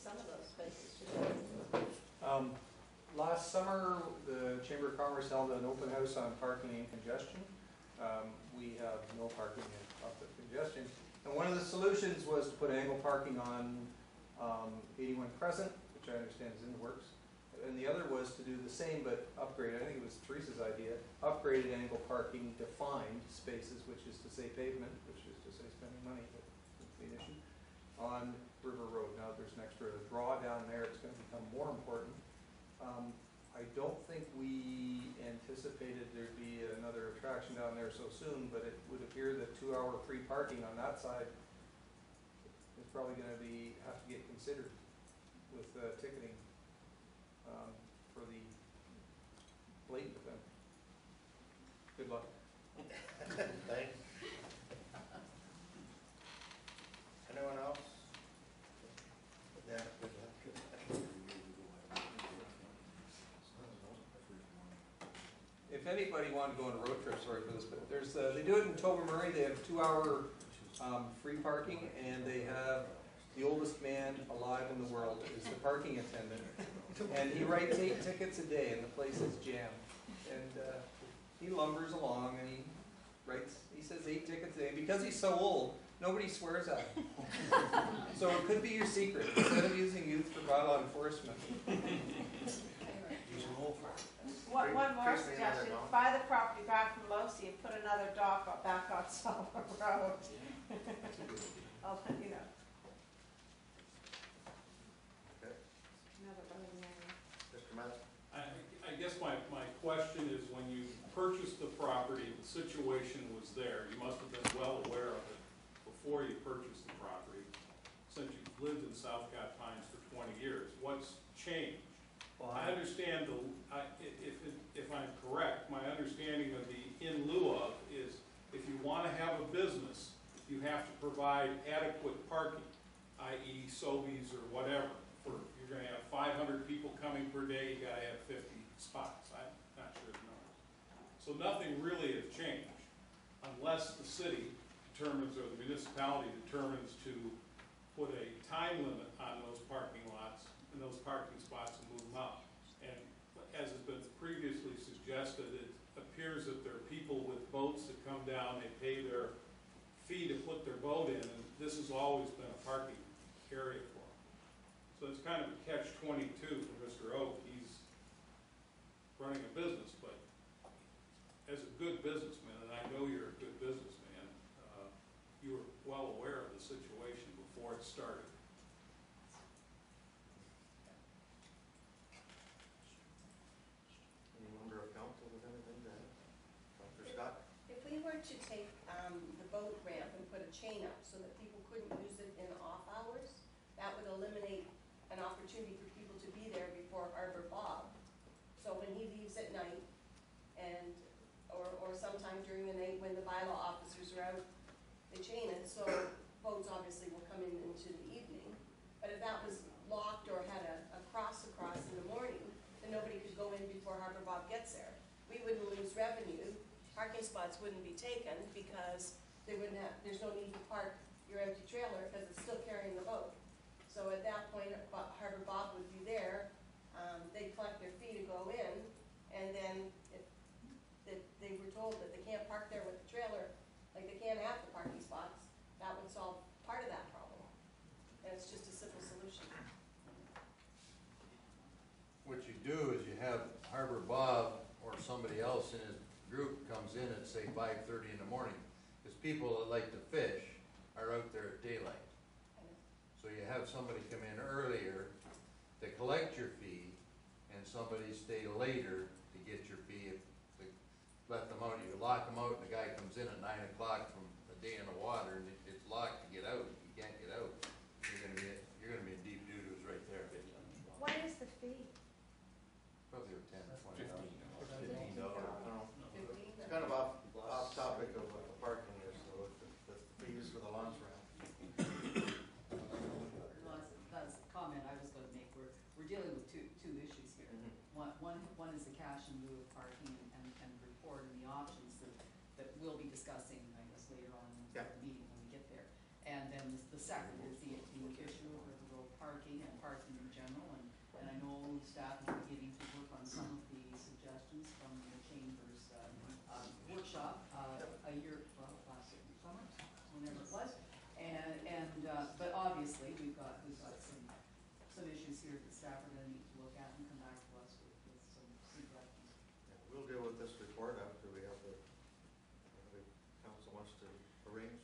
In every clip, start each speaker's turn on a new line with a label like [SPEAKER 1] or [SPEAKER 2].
[SPEAKER 1] some of those spaces too.
[SPEAKER 2] Last summer, the Chamber of Commerce held an open house on parking and congestion. We have no parking up at congestion. And one of the solutions was to put angle parking on 81 Crescent, which I understand is in the works. And the other was to do the same but upgrade, I think it was Teresa's idea, upgraded angle parking, defined spaces, which is to say pavement, which is to say spending money, but it's the issue, on River Road. Now there's an extra draw down there, it's going to become more important. I don't think we anticipated there'd be another attraction down there so soon, but it would appear that 2-hour free parking on that side is probably going to have to get considered with ticketing for the blatant event. Good luck.
[SPEAKER 3] Thanks. Anyone else? Yeah, good luck.
[SPEAKER 2] If anybody wanted to go on a road trip, sorry for this, but there's they do it in Tobermory. They have 2-hour free parking, and they have the oldest man alive in the world is the parking attendant, and he writes 8 tickets a day, and the place is jammed. And he lumbers along, and he says 8 tickets a day. Because he's so old, nobody swears at him. So it could be your secret instead of using youth for bylaw enforcement.
[SPEAKER 1] One more suggestion, buy the property back from Losi and put another dock back on Summer Road. I'll let you know.
[SPEAKER 3] Okay.
[SPEAKER 1] Another running area.
[SPEAKER 3] Mr. Miller?
[SPEAKER 4] I guess my question is, when you purchased the property, the situation was there. You must have been well aware of it before you purchased the property, since you've lived in Southcott Pines for 20 years. What's changed? Well, I understand, if I'm correct, my understanding of the in lieu of is if you want to have a business, you have to provide adequate parking, i.e. Sobeys or whatever. You're going to have 500 people coming per day, you got to have 50 spots. I'm not sure the number. So nothing really has changed unless the city determines, or the municipality determines, to put a time limit on those parking lots and those parking spots and move them up. And as has been previously suggested, it appears that there are people with boats that come down, they pay their fee to put their boat in, and this has always been a parking area for them. So it's kind of a catch-22 for Mr. Oak. He's running a business, but as a good businessman, and I know you're a good businessman, you were well aware of the situation before it started.
[SPEAKER 3] Any member of council with anything to add? Dr. Scott?
[SPEAKER 5] If we were to take the boat ramp and put a chain up so that people couldn't use it in off hours, that would eliminate an opportunity for people to be there before Harbor Bob. So when he leaves at night, and or sometime during the night when the bylaw officers are out, they chain it, so boats obviously will come in into the evening. But if that was locked or had a cross across in the morning, then nobody could go in before Harbor Bob gets there. We wouldn't lose revenue. Parking spots wouldn't be taken because they wouldn't have, there's no need to park your empty trailer because it's still carrying the boat. So at that point, Harbor Bob would be there. They'd collect their fee to go in, and then if they were told that they can't park there with the trailer, like they can't have the parking spots, that would solve part of that problem. And it's just a simple solution.
[SPEAKER 6] What you do is you have Harbor Bob or somebody else in his group comes in at say 5:30 in the morning, because people that like to fish are out there at daylight. So you have somebody come in earlier to collect your fee, and somebody stay later to get your fee. If they let them out, you lock them out, and the guy comes in at 9 o'clock from a day in the water, and it's locked to get out. You can't get out. You're gonna be in deep doo-doos right there.
[SPEAKER 1] What is the fee?
[SPEAKER 6] Probably $10 or $20.
[SPEAKER 3] $15. It's kind of off topic of what the parking is, so the fees for the launch ramp.
[SPEAKER 7] That's a comment I was going to make. We're dealing with two issues here. One is the cash in lieu of parking and report and the options that we'll be discussing, I guess, later on in the meeting when we get there. And then the second is the issue of the road parking and parking in general, and I know staff is beginning to work on some of the suggestions from the Chamber's workshop a year, well, last summer, whenever it was. But obviously, we've got some issues here that staff are gonna need to look at and come back to us with some suggestions.
[SPEAKER 3] Yeah, we'll deal with this report after we have the council wants to arrange,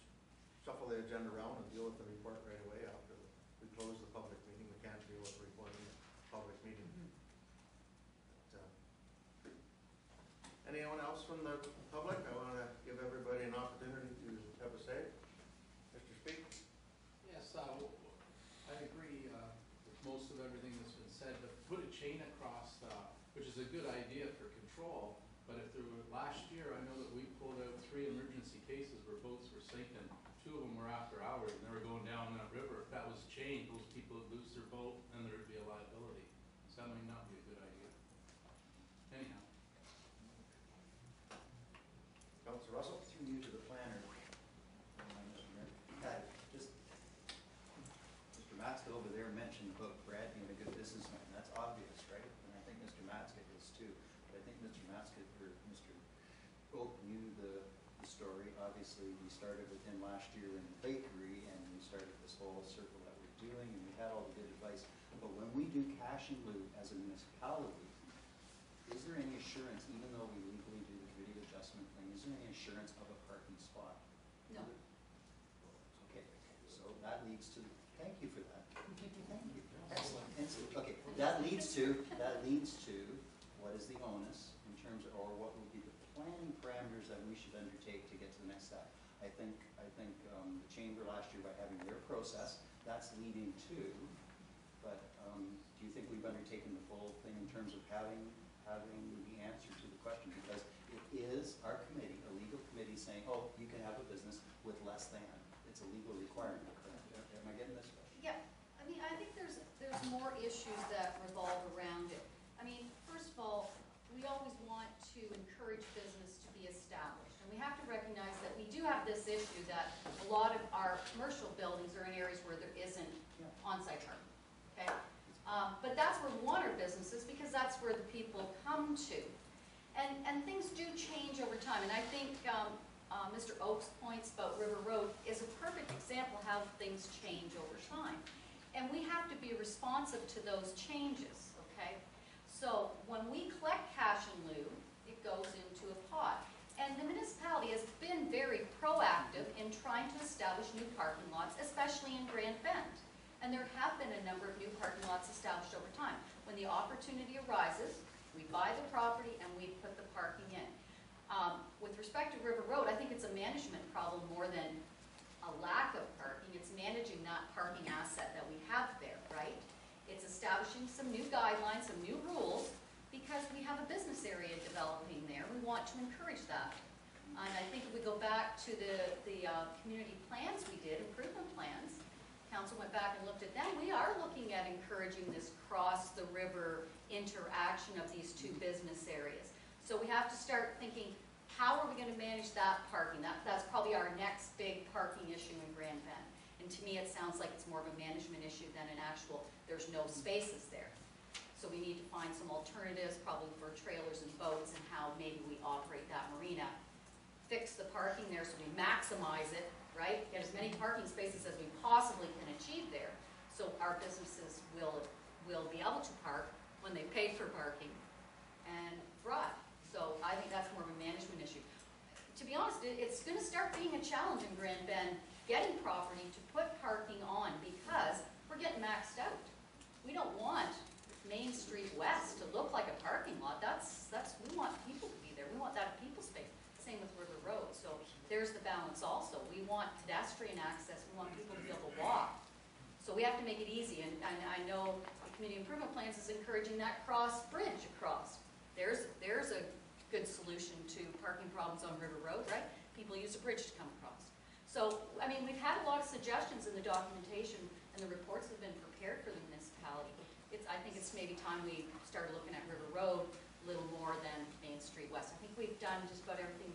[SPEAKER 3] shuffle the agenda around and deal with the report right away after we close the public meeting. We can't deal with the report in the public meeting. But, anyone else from the public? I want to give everybody an opportunity to have a say. Mr. Speak.
[SPEAKER 8] Yes, I agree with most of everything that's been said, but put a chain across, which is a good idea for control, but if there were, last year, I know that we pulled out 3 emergency cases where boats were sinking. 2 of them were after hours, and they were going down that river. If that was chained, those people would lose their boat, and there would be a liability. So that might not be a good idea. Anyhow.
[SPEAKER 3] Councilor Russell.
[SPEAKER 9] Through you to the planner, Mr. Mayor. Just, Mr. Matska over there mentioned about Brad being a good businessman. That's obvious, right? And I think Mr. Matska is too. But I think Mr. Matska, or Mr. Oak knew the story. Obviously, we started with him last year in the bakery, and we started this whole circle that we're doing, and we had all the good advice. But when we do cash and lieu as a municipality, is there any assurance, even though we legally do the committee adjustment thing, is there any assurance of a parking spot?
[SPEAKER 7] No.
[SPEAKER 9] Okay, so that leads to, thank you for that. Thank you. Excellent. And so, okay, that leads to what is the onus in terms of, or what would be the planning parameters that we should undertake to get to the next step? I think the chamber last year, by having their process, that's leading to, but do you think we've undertaken the full thing in terms of having the answer to the question? Because it is our committee, a legal committee, saying, oh, you can have a business with less than. It's a legal requirement. Am I getting this right?
[SPEAKER 10] Yeah, I mean, I think there's more issues that revolve around it. I mean, first of all, we always want to encourage business to be established. And we have to recognize that we do have this issue that a lot of our commercial buildings are in areas where there isn't on-site parking, okay? But that's where we want our businesses, because that's where the people come to. And things do change over time. And I think Mr. Oak's points about River Road is a perfect example how things change over time. And we have to be responsive to those changes, okay? So when we collect cash in lieu, it goes into a pot. And the municipality has been very proactive in trying to establish new parking lots, especially in Grand Bend. And there have been a number of new parking lots established over time. When the opportunity arises, we buy the property and we put the parking in. With respect to River Road, I think it's a management problem more than a lack of parking. It's managing that parking asset that we have there, right? It's establishing some new guidelines, some new rules, because we have a business area developing there. We want to encourage that. And I think if we go back to the community plans we did, improvement plans, council went back and looked at them. We are looking at encouraging this cross the river interaction of these 2 business areas. So we have to start thinking, how are we going to manage that parking? That's probably our next big parking issue in Grand Bend. And to me, it sounds like it's more of a management issue than an actual, there's no spaces there. So we need to find some alternatives, probably for trailers and boats, and how maybe we operate that marina. Fix the parking there so we maximize it, right? Get as many parking spaces as we possibly can achieve there, so our businesses will be able to park when they pay for parking and thrive. So I think that's more of a management issue. To be honest, it's going to start being a challenge in Grand Bend getting property to put parking on, because we're getting maxed out. We don't want Main Street West to look like a parking lot. We want people to be there. We want that people space. Same with River Road. So there's the balance also. We want pedestrian access. We want people to be able to walk. So we have to make it easy. And I know the Community Improvement Plans is encouraging that cross bridge across. There's a good solution to parking problems on River Road, right? People use a bridge to come across. So, I mean, we've had a lot of suggestions in the documentation, and the reports have been prepared for the municipality. I think it's maybe time we started looking at River Road a little more than Main Street West. I think we've done just about everything